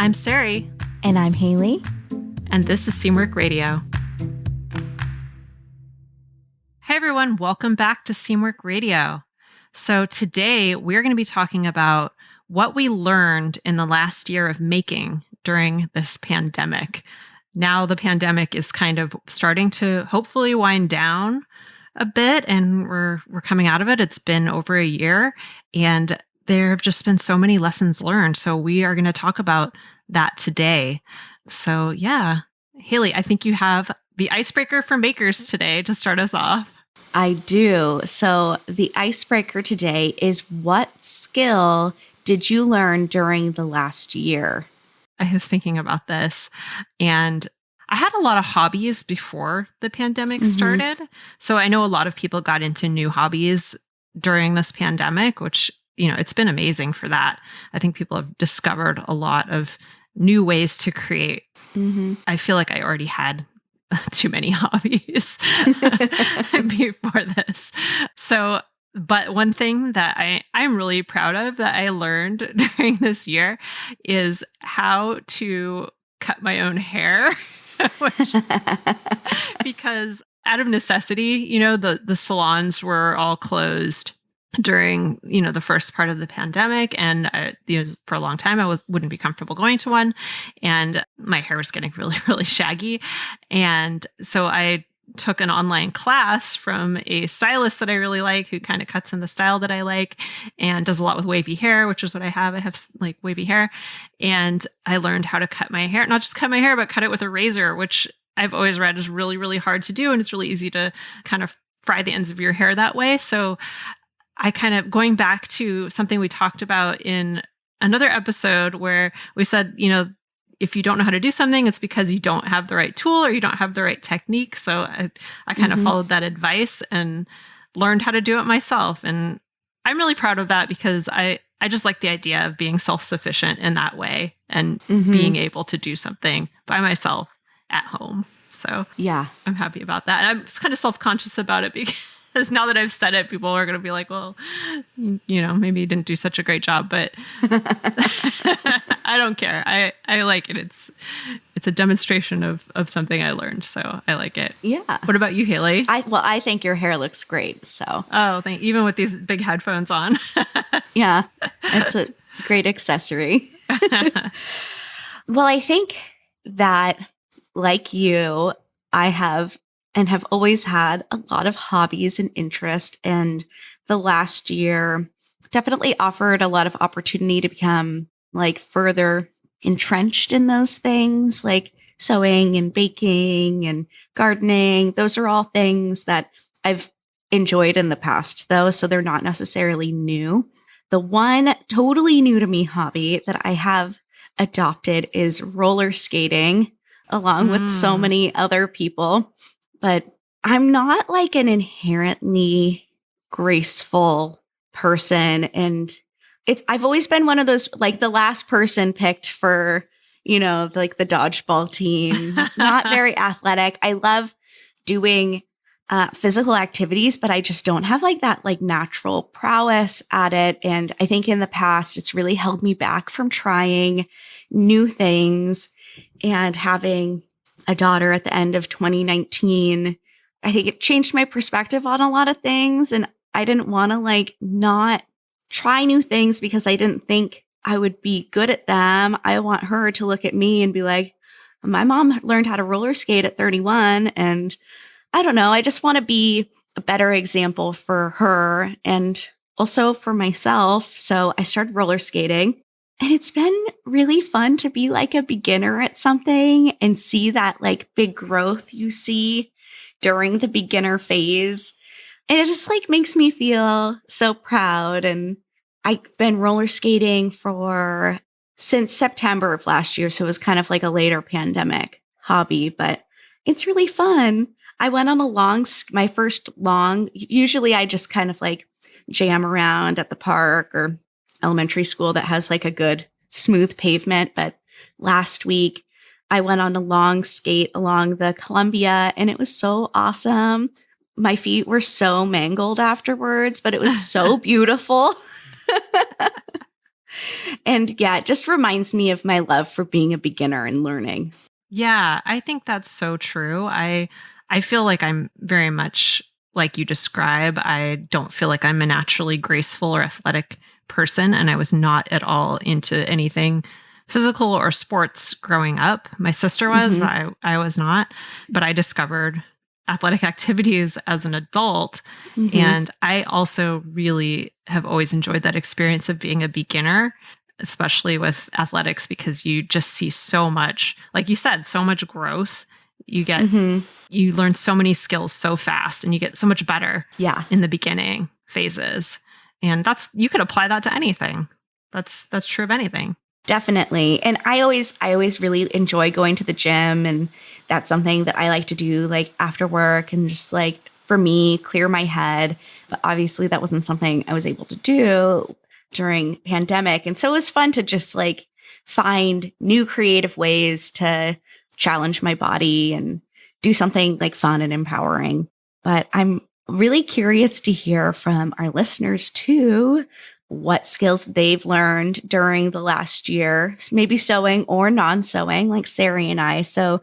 I'm Sari. And I'm Haley. And this is Seamwork Radio. Hey everyone, welcome back to Seamwork Radio. So today we're going to be talking about what we learned in the last year of making during this pandemic. Now the pandemic is kind of starting to hopefully wind down a bit, and we're coming out of it. It's been over a year, and there have just been so many lessons learned. So we are going to talk about that today. So yeah, Haley, I think you have the icebreaker for makers today to start us off. I do. So the icebreaker today is, what skill did you learn during the last year? I was thinking about this, and I had a lot of hobbies before the pandemic started. So I know a lot of people got into new hobbies during this pandemic, which, you know, it's been amazing for that. I think people have discovered a lot of new ways to create. I feel like I already had too many hobbies before this. So, but one thing that I'm really proud of that I learned during this year is how to cut my own hair. Because out of necessity, you know, the salons were all closed during, you know, the first part of the pandemic. And for a long time, I wouldn't be comfortable going to one. And my hair was getting really, really shaggy. And so I took an online class from a stylist that I really like, who kind of cuts in the style that I like and does a lot with wavy hair, which is what I have. I have like wavy hair. And I learned how to cut my hair, not just cut my hair, but cut it with a razor, which I've always read is really, really hard to do. And it's really easy to kind of fry the ends of your hair that way. So I kind of, going back to something we talked about in another episode where we said, you know, if you don't know how to do something, it's because you don't have the right tool or you don't have the right technique. So I kind of followed that advice and learned how to do it myself. And I'm really proud of that because I just like the idea of being self-sufficient in that way and being able to do something by myself at home. So yeah, I'm happy about that. And I'm kind of self-conscious about it because now that I've said it, people are going to be like, well, you know, maybe you didn't do such a great job, but I don't care. I like it. It's a demonstration of something I learned. So I like it. Yeah. What about you, Haley? I think your hair looks great. So. Oh, even with these big headphones on. Yeah. It's a great accessory. Well, I think that, like you, I have always had a lot of hobbies and interest. And the last year definitely offered a lot of opportunity to become like further entrenched in those things, like sewing and baking and gardening. Those are all things that I've enjoyed in the past, though, so they're not necessarily new. The one totally new to me hobby that I have adopted is roller skating, along with so many other people. But I'm not like an inherently graceful person. And I've always been one of those, like the last person picked for, you know, like the dodgeball team, not very athletic. I love doing physical activities, but I just don't have like that like natural prowess at it. And I think in the past, it's really held me back from trying new things. And having a daughter at the end of 2019, I think it changed my perspective on a lot of things. And I didn't want to like not try new things because I didn't think I would be good at them. I want her to look at me and be like, my mom learned how to roller skate at 31. And I don't know, I just want to be a better example for her and also for myself. So I started roller skating. And it's been really fun to be like a beginner at something and see that like big growth you see during the beginner phase. And it just like makes me feel so proud. And I've been roller skating since September of last year. So it was kind of like a later pandemic hobby, but it's really fun. I went on my first long, usually I just kind of like jam around at the park or elementary school that has like a good smooth pavement. But last week I went on a long skate along the Columbia and it was so awesome. My feet were so mangled afterwards, but it was so beautiful. And yeah, it just reminds me of my love for being a beginner and learning. Yeah, I think that's so true. I feel like I'm very much like you describe. I don't feel like I'm a naturally graceful or athletic person, and I was not at all into anything physical or sports growing up. My sister was, but Hmm. I was not. But I discovered athletic activities as an adult, Hmm. and I also really have always enjoyed that experience of being a beginner, especially with athletics, because you just see so much, like you said, so much growth. Hmm. You learn so many skills so fast and you get so much better Yeah. in the beginning phases. And that's, you could apply that to anything. That's true of anything. Definitely. And I always really enjoy going to the gym, and that's something that I like to do like after work and just like for me clear my head. But obviously that wasn't something I was able to do during pandemic. And so it was fun to just like find new creative ways to challenge my body and do something like fun and empowering. But I'm really curious to hear from our listeners too what skills they've learned during the last year, maybe sewing or non sewing, like Sari and I. So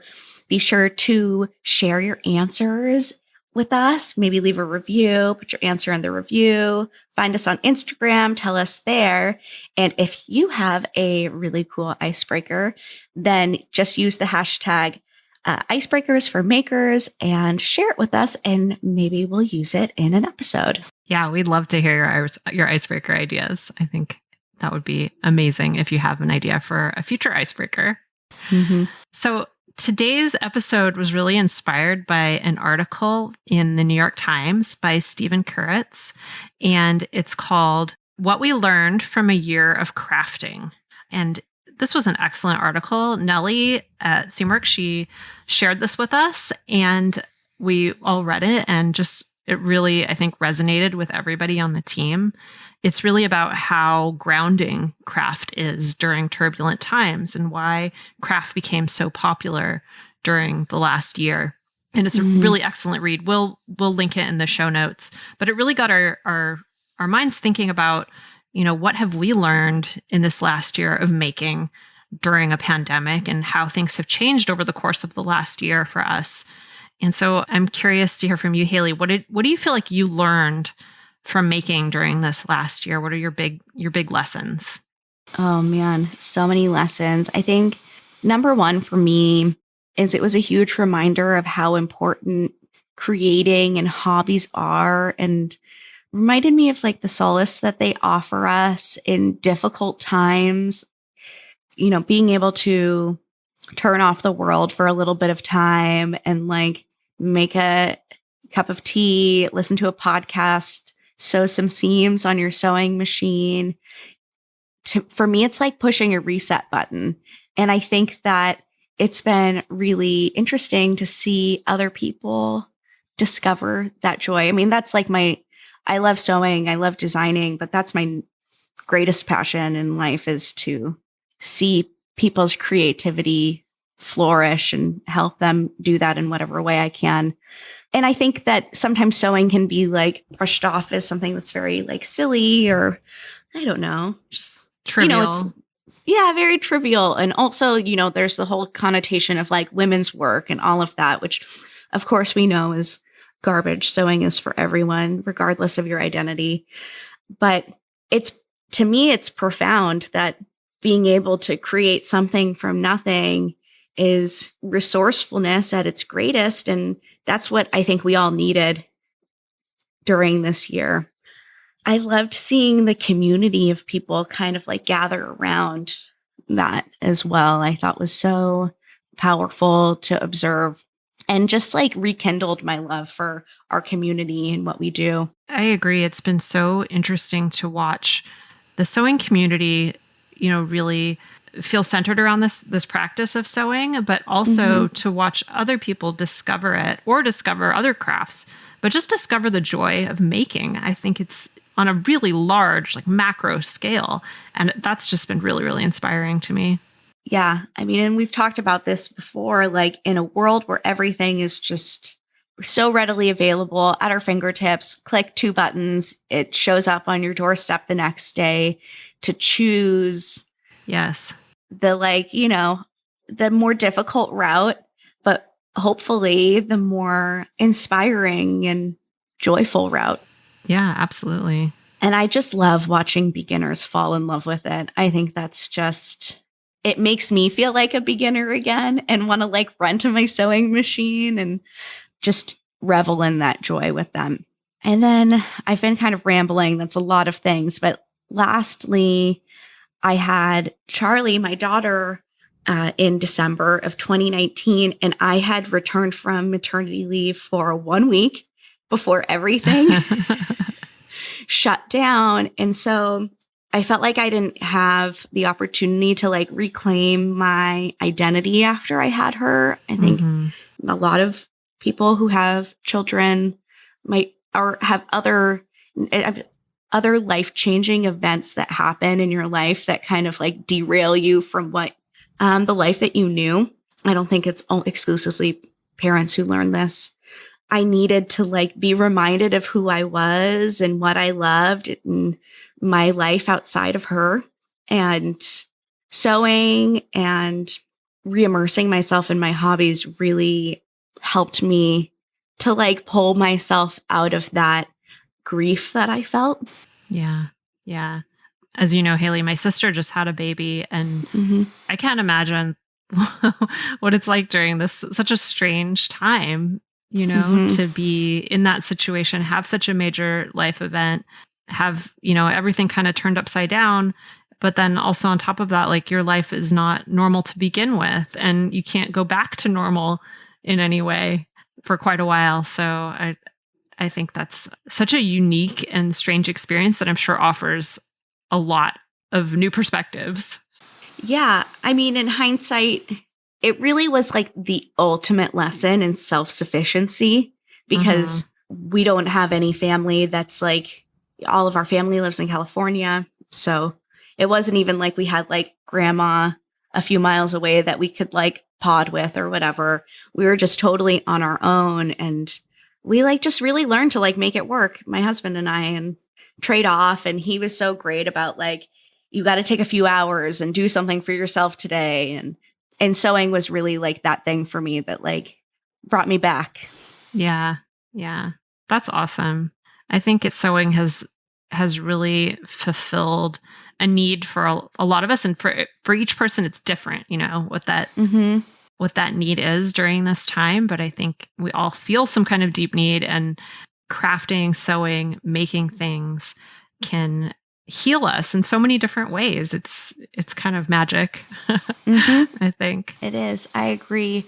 be sure to share your answers with us. Maybe leave a review, put your answer in the review, find us on Instagram, tell us there. And if you have a really cool icebreaker, then just use the hashtag icebreakers for makers and share it with us, and maybe we'll use it in an episode. Yeah, we'd love to hear your icebreaker ideas. I think that would be amazing if you have an idea for a future icebreaker. Mm-hmm. So today's episode was really inspired by an article in the New York Times by Stephen Kuritz, and it's called "What We Learned from a Year of Crafting." And this was an excellent article. Nellie at Seamwork, she shared this with us, and we all read it, and just it really, I think, resonated with everybody on the team. It's really about how grounding craft is during turbulent times and why craft became so popular during the last year. And it's a Mm-hmm. really excellent read. We'll link it in the show notes. But it really got our minds thinking about, what have we learned in this last year of making during a pandemic and how things have changed over the course of the last year for us. And so I'm curious to hear from you, Haley. What do you feel like you learned from making during this last year? What are your big lessons? Oh man, so many lessons. I think number one for me is it was a huge reminder of how important creating and hobbies are, and reminded me of like the solace that they offer us in difficult times. Being able to turn off the world for a little bit of time and like make a cup of tea, listen to a podcast, sew some seams on your sewing machine. For me, it's like pushing a reset button. And I think that it's been really interesting to see other people discover that joy. I mean, that's like I love sewing, I love designing, but that's my greatest passion in life is to see people's creativity flourish and help them do that in whatever way I can. And I think that sometimes sewing can be like brushed off as something that's very like silly, or I don't know, just, it's, Trivial. yeah, very trivial. And also, there's the whole connotation of like women's work and all of that, which of course we know is garbage. Sewing is for everyone, regardless of your identity. But it's, to me, it's profound that being able to create something from nothing is resourcefulness at its greatest. And that's what I think we all needed during this year. I loved seeing the community of people kind of like gather around that as well. I thought was so powerful to observe, and just like rekindled my love for our community and what we do. I agree. It's been so interesting to watch the sewing community, really feel centered around this practice of sewing, but Hmm. also to watch other people discover it or discover other crafts, but just discover the joy of making. I think it's on a really large, like macro scale. And that's just been really, really inspiring to me. Yeah. I mean, and we've talked about this before, like in a world where everything is just so readily available at our fingertips. Click two buttons, it shows up on your doorstep the next day to choose Yes. the, like, the more difficult route, but hopefully the more inspiring and joyful route. Yeah, absolutely. And I just love watching beginners fall in love with it. I think that's just, it makes me feel like a beginner again and want to like run to my sewing machine and just revel in that joy with them. And then I've been kind of rambling. That's a lot of things. But lastly, I had Charlie, my daughter, in December of 2019, and I had returned from maternity leave for 1 week before everything shut down. And so I felt like I didn't have the opportunity to like reclaim my identity after I had her. I think a lot of people who have children might or have other life-changing events that happen in your life that kind of like derail you from what the life that you knew. I don't think it's exclusively parents who learn this. I needed to like be reminded of who I was and what I loved in my life outside of her, and sewing and re-immersing myself in my hobbies really helped me to like pull myself out of that grief that I felt. Yeah. Yeah. As you know, Haley, my sister just had a baby, and Mm-hmm. I can't imagine what it's like during this such a strange time, Mm-hmm. to be in that situation, have such a major life event, have, everything kind of turned upside down. But then also on top of that, like your life is not normal to begin with, and you can't go back to normal in any way for quite a while. So I think that's such a unique and strange experience that I'm sure offers a lot of new perspectives. Yeah. I mean, in hindsight, it really was like the ultimate lesson in self sufficiency Hmm. because we don't have any family that's like, all of our family lives in California. So it wasn't even like we had like grandma a few miles away that we could like pod with or whatever. We were just totally on our own. And we like just really learned to like make it work, my husband and I, and trade off. And he was so great about like, you got to take a few hours and do something for yourself today. And sewing was really like that thing for me that like brought me back. Yeah. Yeah. That's awesome. I think it's sewing has really fulfilled a need for a lot of us, and for each person it's different, Mm-hmm. what that need is during this time, but I think we all feel some kind of deep need, and crafting, sewing, making things can heal us in so many different ways. It's kind of magic. Mm-hmm. I think. It is. I agree.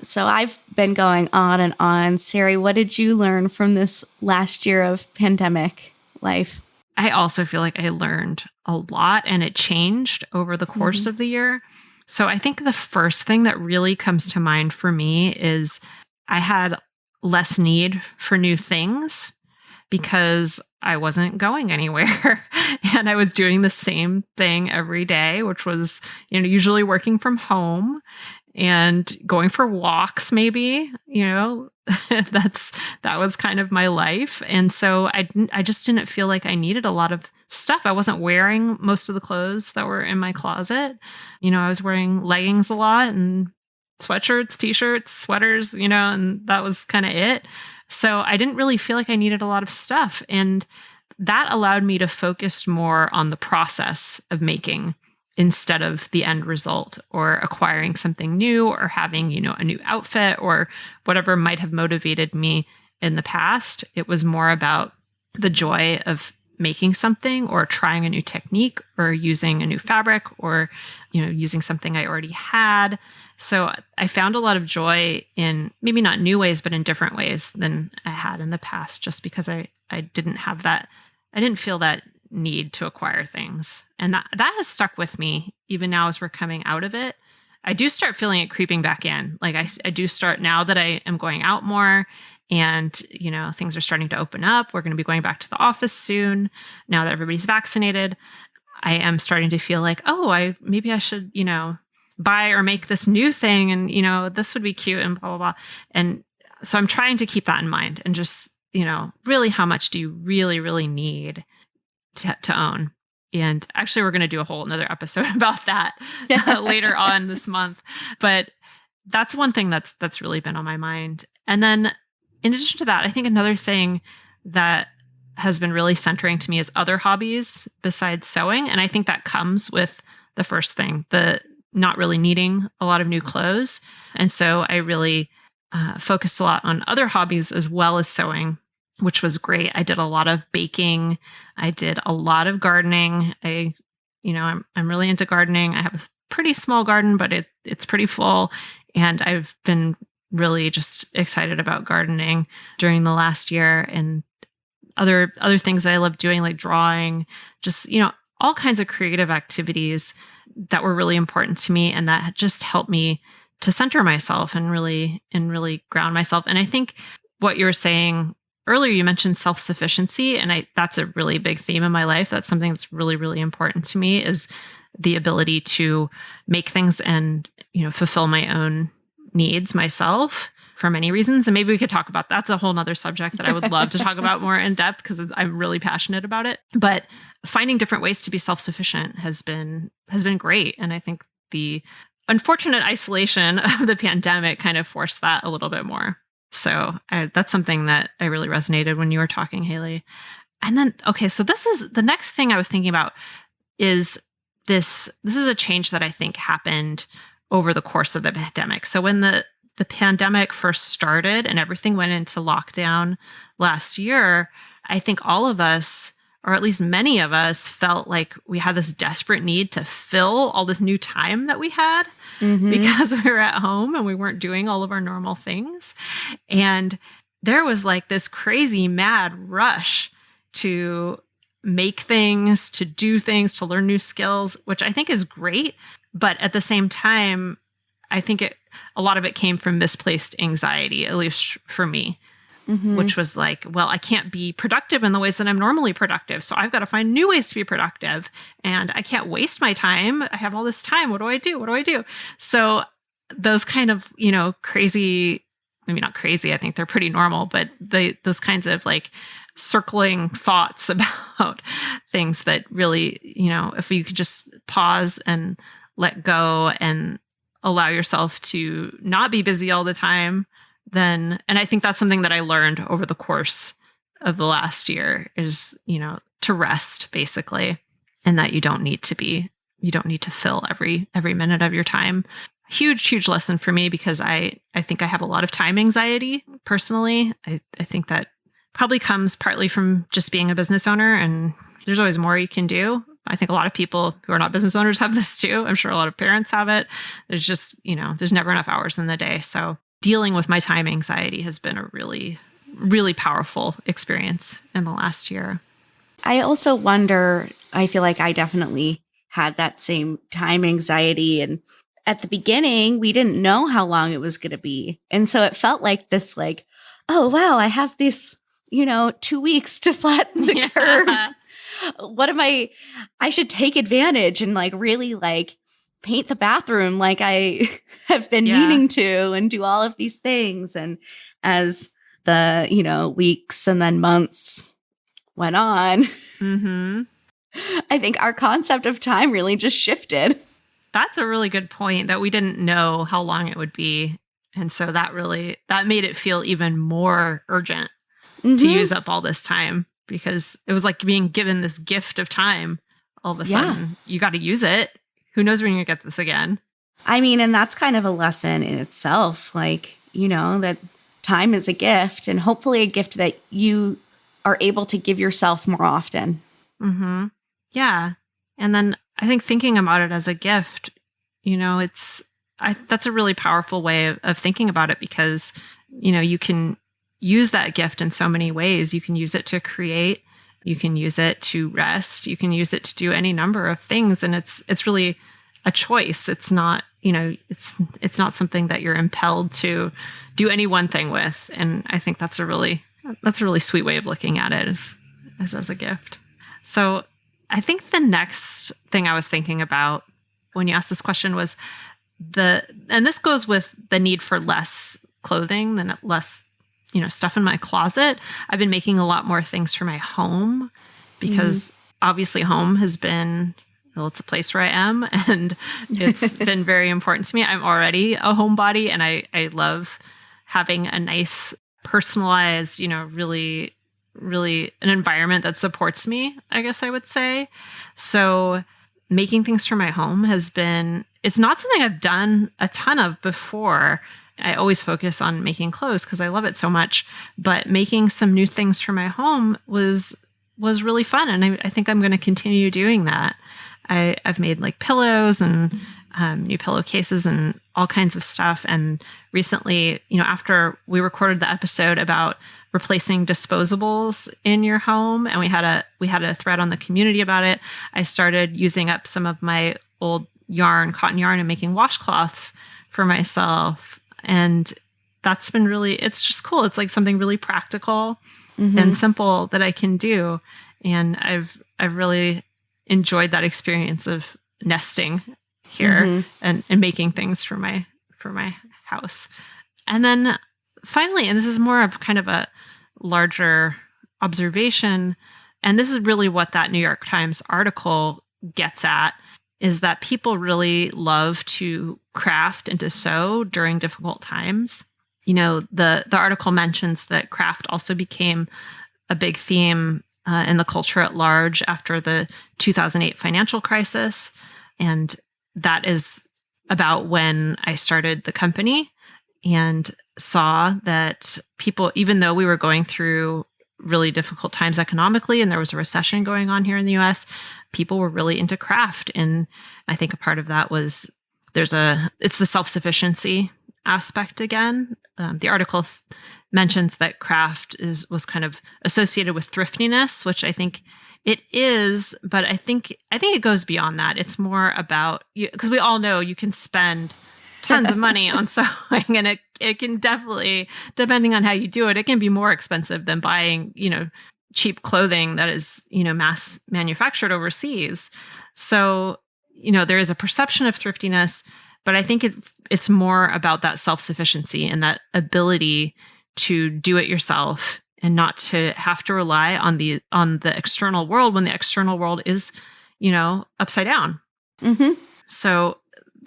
So I've been going on and on. Sari, what did you learn from this last year of pandemic life? I also feel like I learned a lot, and it changed over the course Mm-hmm. of the year. So I think the first thing that really comes to mind for me is I had less need for new things because I wasn't going anywhere and I was doing the same thing every day, which was, usually working from home and going for walks maybe, that was kind of my life. And so I just didn't feel like I needed a lot of stuff. I wasn't wearing most of the clothes that were in my closet. I was wearing leggings a lot and sweatshirts, t-shirts, sweaters, and that was kind of it. So I didn't really feel like I needed a lot of stuff, and that allowed me to focus more on the process of making instead of the end result or acquiring something new or having, a new outfit or whatever might have motivated me in the past. It was more about the joy of making something or trying a new technique or using a new fabric or, using something I already had. So I found a lot of joy in maybe not new ways, but in different ways than I had in the past, just because I didn't have that. I didn't feel that need to acquire things. And that has stuck with me even now as we're coming out of it. I do start feeling it creeping back in. Like I do start now that I am going out more and, things are starting to open up. We're going to be going back to the office soon. Now that everybody's vaccinated, I am starting to feel like, oh, maybe I should, buy or make this new thing. And, this would be cute and blah, blah, blah. And So I'm trying to keep that in mind and just, really how much do you really, really need to own? And actually, we're going to do a whole another episode about that later on this month. But that's one thing that's really been on my mind. And then in addition to that, I think another thing that has been really centering to me is other hobbies besides sewing. And I think that comes with the first thing, the not really needing a lot of new clothes. And so I really focused a lot on other hobbies as well as sewing, which was great. I did a lot of baking. I did a lot of gardening. I'm really into gardening. I have a pretty small garden, but it's pretty full. And I've been really just excited about gardening during the last year, and other things that I love doing, like drawing, just, all kinds of creative activities that were really important to me, and that just helped me to center myself and really ground myself. And I think what you were saying earlier, you mentioned self-sufficiency, and that's a really big theme in my life. That's something that's really, really important to me, is the ability to make things and, fulfill my own needs myself for many reasons. And maybe we could talk about that's a whole nother subject that I would love to talk about more in depth, because I'm really passionate about it. But finding different ways to be self-sufficient has been great. And I think the unfortunate isolation of the pandemic kind of forced that a little bit more. So that's something that I really resonated when you were talking, Haley. And then, okay, so this is the next thing I was thinking about is this is a change that I think happened over the course of the pandemic. So when the pandemic first started and everything went into lockdown last year, I think all of us, or at least many of us, felt like we had this desperate need to fill all this new time that we had because we were at home and we weren't doing all of our normal things. And there was like this crazy mad rush to make things, to do things, to learn new skills, which I think is great. But at the same time, I think a lot of it came from misplaced anxiety, at least for me, which was like, well, I can't be productive in the ways that I'm normally productive. So I've got to find new ways to be productive, and I can't waste my time. I have all this time. What do I do? What do I do? So those kind of, crazy, maybe not crazy, I think they're pretty normal, but those kinds of like circling thoughts about things that really, if you could just pause and let go and allow yourself to not be busy all the time, then, and I think that's something that I learned over the course of the last year is, to rest basically, and that you don't need to fill every minute of your time. Huge lesson for me, because I think I have a lot of time anxiety personally. I think that probably comes partly from just being a business owner, and there's always more you can do. I think a lot of people who are not business owners have this too. I'm sure a lot of parents have it. There's just, there's never enough hours in the day. So dealing with my time anxiety has been a really, really powerful experience in the last year. I also wonder, I feel like I definitely had that same time anxiety. And at the beginning, we didn't know how long it was going to be. And so it felt like this, like, oh, wow, I have this, 2 weeks to flatten the curve. I should take advantage and like really like paint the bathroom like I have been meaning to, and do all of these things. And as the, weeks and then months went on, I think our concept of time really just shifted. That's a really good point, that we didn't know how long it would be. And so that made it feel even more urgent to use up all this time, because it was like being given this gift of time. All of a sudden, you got to use it. Who knows when you're going to get this again? I mean, and that's kind of a lesson in itself. Like, that time is a gift, and hopefully a gift that you are able to give yourself more often. Yeah. And then I think thinking about it as a gift, that's a really powerful way of thinking about it, because, you can use that gift in so many ways. You can use it to create, you can use it to rest, you can use it to do any number of things. And it's really a choice. It's not, it's not something that you're impelled to do any one thing with. And I think that's a really sweet way of looking at it, as a gift. So I think the next thing I was thinking about when you asked this question was and this goes with the need for less clothing, less stuff in my closet. I've been making a lot more things for my home because obviously home has been, well, it's a place where I am and it's been very important to me. I'm already a homebody and I love having a nice personalized, really, really an environment that supports me, I guess I would say. So making things for my home it's not something I've done a ton of before. I always focus on making clothes because I love it so much, but making some new things for my home was really fun. And I think I'm going to continue doing that. I've made like pillows and new pillowcases and all kinds of stuff. And recently, after we recorded the episode about replacing disposables in your home, and we had a thread on the community about it, I started using up some of my old cotton yarn, and making washcloths for myself. And that's been it's just cool. It's like something really practical and simple that I can do. And I've really enjoyed that experience of nesting here and making things for my house. And then finally, and this is more of kind of a larger observation, and this is really what that New York Times article gets at, is that people really love to craft and to sew during difficult times. The article mentions that craft also became a big theme in the culture at large after the 2008 financial crisis. And that is about when I started the company and saw that people, even though we were going through really difficult times economically and there was a recession going on here in the US, people were really into craft. And I think a part of that was it's the self-sufficiency aspect again. The article mentions that craft was kind of associated with thriftiness, which I think it is, but I think it goes beyond that. It's more about because we all know you can spend tons of money on sewing, and it can definitely, depending on how you do it, it can be more expensive than buying, cheap clothing that is, mass manufactured overseas. So, there is a perception of thriftiness, but I think it's more about that self-sufficiency and that ability to do it yourself and not to have to rely on the external world when the external world is, upside down. So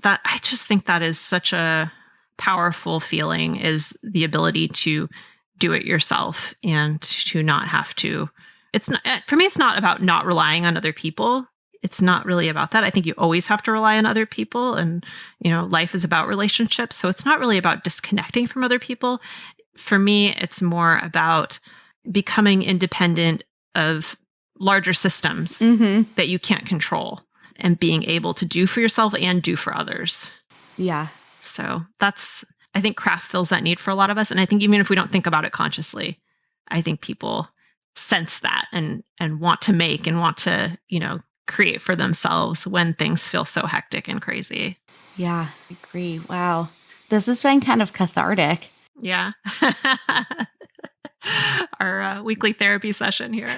that, I just think that is such a powerful feeling, is the ability to do it yourself and to not have to. It's not, for me, it's not about not relying on other people. It's not really about that. I think you always have to rely on other people, and, life is about relationships. So it's not really about disconnecting from other people. For me, it's more about becoming independent of larger systems that you can't control, and being able to do for yourself and do for others. Yeah. So I think craft fills that need for a lot of us. And I think even if we don't think about it consciously, I think people sense that and want to make and want to, create for themselves when things feel so hectic and crazy. Yeah, I agree. Wow. This has been kind of cathartic. Yeah. Our weekly therapy session here.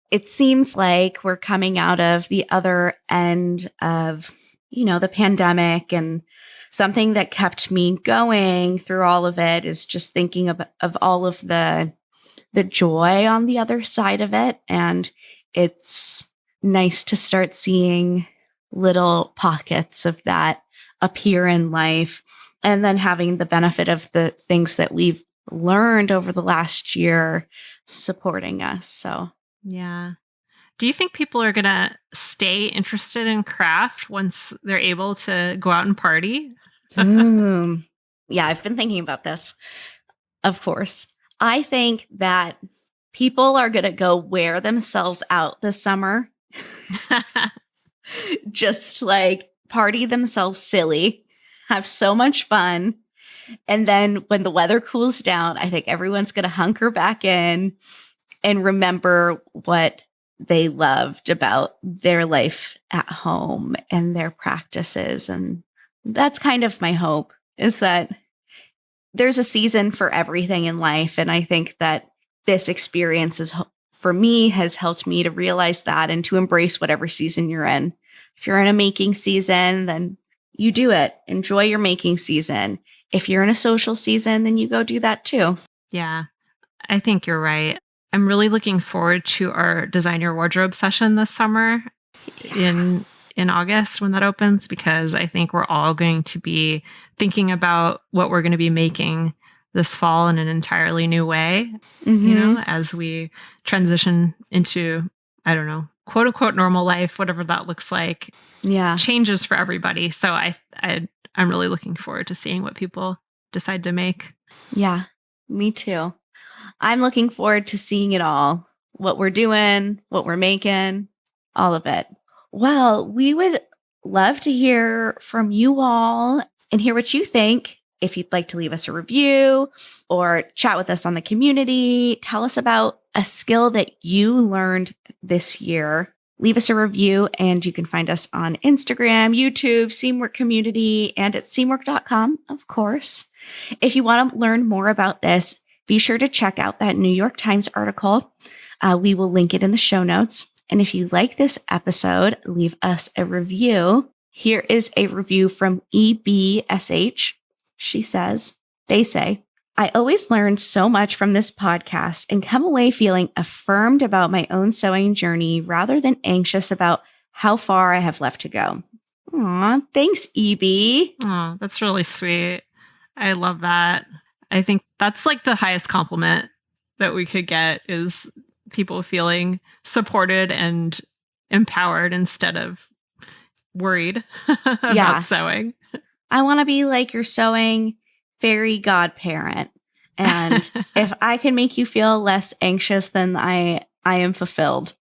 It seems like we're coming out of the other end of, the pandemic, and something that kept me going through all of it is just thinking of all of the joy on the other side of it. And it's nice to start seeing little pockets of that appear in life, and then having the benefit of the things that we've learned over the last year supporting us. So, yeah. Do you think people are going to stay interested in craft once they're able to go out and party? Yeah, I've been thinking about this, of course. I think that people are going to go wear themselves out this summer. Just like party themselves silly, have so much fun. And then when the weather cools down, I think everyone's going to hunker back in and remember what they loved about their life at home and their practices. And that's kind of my hope, is that there's a season for everything in life. And I think that this experience for me has helped me to realize that and to embrace whatever season you're in. If you're in a making season, then you do it. Enjoy your making season. if you're in a social season, then you go do that too. Yeah, I think you're right. I'm really looking forward to our design your wardrobe session this summer in August when that opens, because I think we're all going to be thinking about what we're going to be making this fall in an entirely new way, as we transition into, I don't know, quote unquote normal life, whatever that looks like. Yeah. Changes for everybody. So I'm really looking forward to seeing what people decide to make. Yeah, me too. I'm looking forward to seeing it all, what we're doing, what we're making, all of it. Well, we would love to hear from you all and hear what you think. If you'd like to leave us a review or chat with us on the community, tell us about a skill that you learned this year. Leave us a review, and you can find us on Instagram, YouTube, Seamwork Community, and at seamwork.com, of course. If you want to learn more about this, be sure to check out that New York Times article. We will link it in the show notes. And if you like this episode, leave us a review. Here is a review from EBSH. They say, I always learn so much from this podcast and come away feeling affirmed about my own sewing journey rather than anxious about how far I have left to go. Aw, thanks, EB. Oh, that's really sweet. I love that. I think that's like the highest compliment that we could get, is people feeling supported and empowered instead of worried about sewing. I want to be like your sewing fairy godparent. And if I can make you feel less anxious, then I am fulfilled.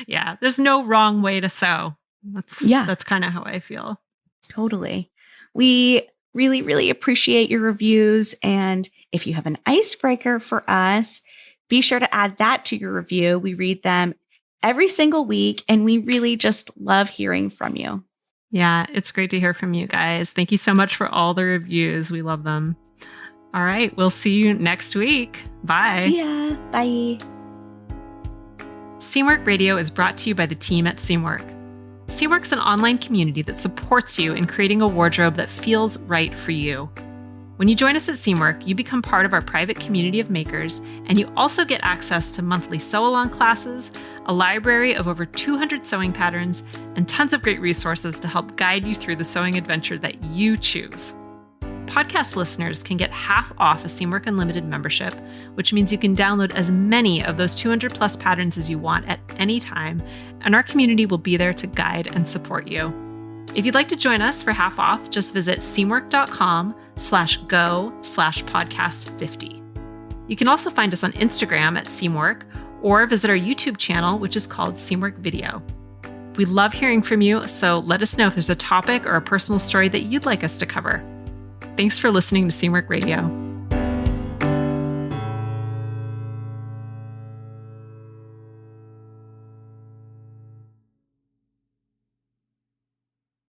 Yeah, there's no wrong way to sew. That's kind of how I feel. Totally. We really, really appreciate your reviews. And if you have an icebreaker for us, be sure to add that to your review. We read them every single week, and we really just love hearing from you. Yeah, it's great to hear from you guys. Thank you so much for all the reviews. We love them. All right, we'll see you next week. Bye. See ya. Bye. Seamwork Radio is brought to you by the team at Seamwork. Seamwork's an online community that supports you in creating a wardrobe that feels right for you. When you join us at Seamwork, you become part of our private community of makers, and you also get access to monthly sew-along classes, a library of over 200 sewing patterns, and tons of great resources to help guide you through the sewing adventure that you choose. Podcast listeners can get half off a Seamwork Unlimited membership, which means you can download as many of those 200 plus patterns as you want at any time, and our community will be there to guide and support you. If you'd like to join us for half off, just visit seamwork.com/go/podcast50. You can also find us on Instagram at Seamwork, or visit our YouTube channel, which is called Seamwork Video. We love hearing from you, so let us know if there's a topic or a personal story that you'd like us to cover. Thanks for listening to Seamwork Radio.